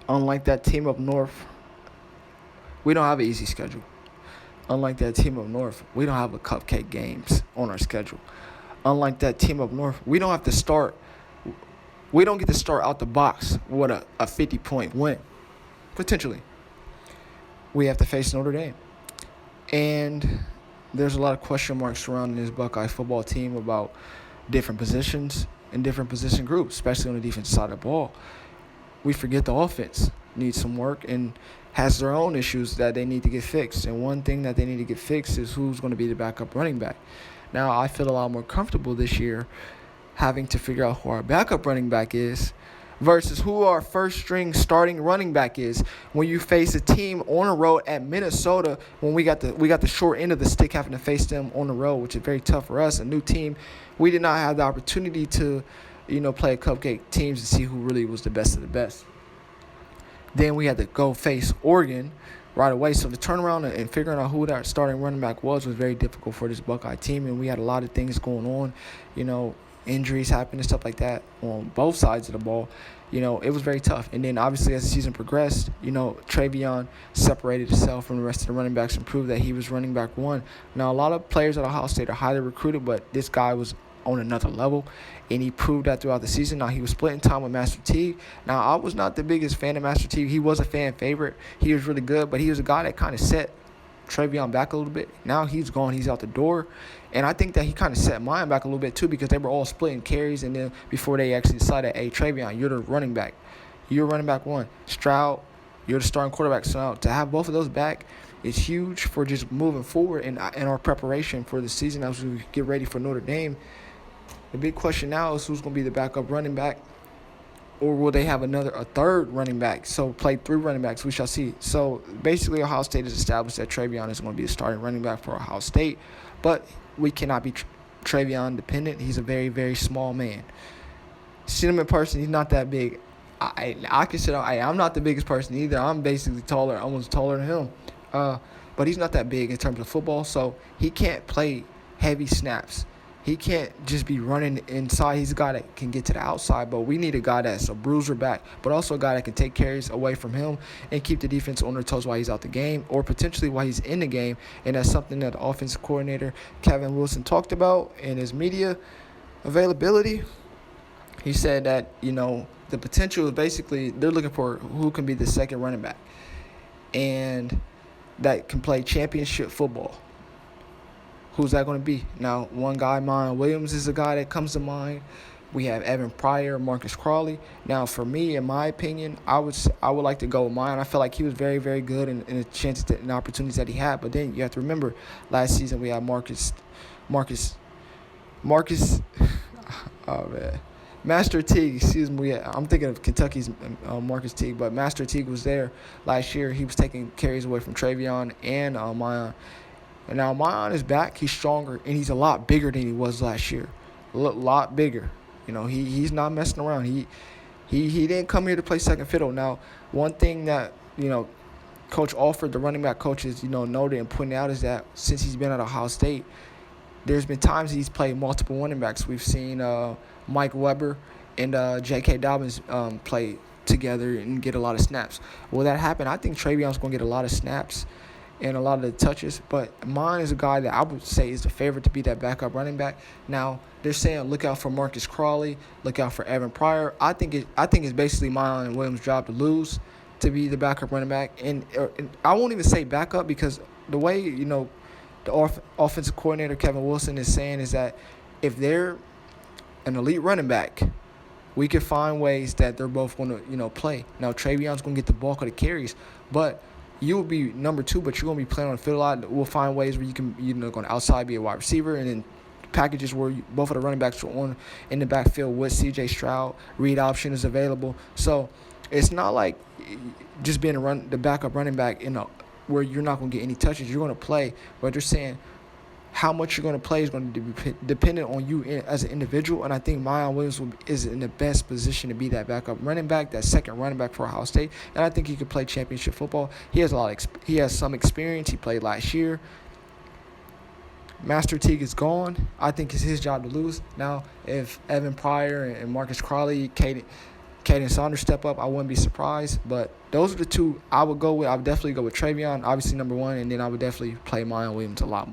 Unlike that team up north, we don't have an easy schedule. Unlike that team up north, we don't have a cupcake games on our schedule. Unlike that team up north, we don't have to start. We don't get to start out the box with a 50-point win, potentially. We have to face Notre Dame. And there's a lot of question marks surrounding this Buckeye football team about different positions and different position groups, especially on the defensive side of the ball. We forget the offense needs some work and has their own issues that they need to get fixed. And one thing that they need to get fixed is who's going to be the backup running back. Now, I feel a lot more comfortable this year having to figure out who our backup running back is versus who our first-string starting running back is. When you face a team on the road at Minnesota, when we got the short end of the stick having to face them on the road, which is very tough for us, a new team, we did not have the opportunity to, play cupcake teams and see who really was the best of the best. Then we had to go face Oregon right away. So the turnaround and figuring out who that starting running back was very difficult for this Buckeye team, and we had a lot of things going on, injuries happen and stuff like that on both sides of the ball. It was very tough. And then obviously as the season progressed, TreVeyon separated himself from the rest of the running backs and proved that he was running back one. Now, a lot of players at Ohio State are highly recruited, but this guy was on another level, and he proved that throughout the season. Now, he was splitting time with Master Teague. Now, I was not the biggest fan of Master Teague. He was a fan favorite. He was really good, but he was a guy that kind of set TreVeyon back a little bit. Now he's gone. He's out the door. And I think that he kind of set mine back a little bit too, because they were all splitting carries, and then before they actually decided, hey, TreVeyon, you're the running back. You're running back one. Stroud, you're the starting quarterback. So now to have both of those back is huge for just moving forward in our preparation for the season as we get ready for Notre Dame. The big question now is who's going to be the backup running back, or will they have a third running back? So play three running backs. We shall see. So basically, Ohio State has established that TreVeyon is going to be the starting running back for Ohio State, but we cannot be TreVeyon dependent. He's a very, very small man. See him in person, he's not that big. I consider I'm not the biggest person either. I'm basically taller, almost taller than him. But he's not that big in terms of football, so he can't play heavy snaps. He can't just be running inside. He's a guy that can get to the outside, but we need a guy that's a bruiser back, but also a guy that can take carries away from him and keep the defense on their toes while he's out the game, or potentially while he's in the game. And that's something that the offensive coordinator, Kevin Wilson, talked about in his media availability. He said that, the potential is basically they're looking for who can be the second running back and that can play championship football. Who's that going to be? Now, one guy, Miyan Williams, is a guy that comes to mind. We have Evan Pryor, Marcus Crawley. Now, for me, in my opinion, I would like to go with Miyan. I feel like he was very, very good in the chances and opportunities that he had. But then you have to remember, last season we had Marcus. Oh man, Master Teague. Excuse me. I'm thinking of Kentucky's Marcus Teague, but Master Teague was there last year. He was taking carries away from TreVeyon and Miyan. And now Miyan is back. He's stronger, and he's a lot bigger than he was last year. A lot bigger. He's not messing around. He didn't come here to play second fiddle. Now, one thing that, Coach Alford, the running back coaches, noted and pointed out is that since he's been at Ohio State, there's been times he's played multiple running backs. We've seen Mike Weber and J.K. Dobbins play together and get a lot of snaps. Will that happen? I think TreVeyon's going to get a lot of snaps and a lot of the touches, but mine is a guy that I would say is the favorite to be that backup running back. Now, they're saying look out for Marcus Crawley, look out for Evan Pryor. I think it's basically Miyan Williams' job to lose to be the backup running back. And I won't even say backup, because the way, the offensive coordinator, Kevin Wilson, is saying is that if they're an elite running back, we can find ways that they're both going to, play. Now, TreVeyon's going to get the bulk of the carries, but you will be number two, but you're going to be playing on the field a lot. We'll find ways where you can, going to outside be a wide receiver, and then packages where both of the running backs are on in the backfield with C.J. Stroud. Read option is available. So it's not like just being the backup running back, where you're not going to get any touches. You're going to play, but they're saying how much you're going to play is going to be dependent on you as an individual. And I think Miyan Williams is in the best position to be that backup running back, that second running back for Ohio State. And I think he could play championship football. He has he has some experience. He played last year. Master Teague is gone. I think it's his job to lose. Now, if Evan Pryor and Marcus Crawley, Caden Saunders step up, I wouldn't be surprised. But those are the two I would go with. I would definitely go with TreVeyon, obviously number one, and then I would definitely play Miles Williams a lot more.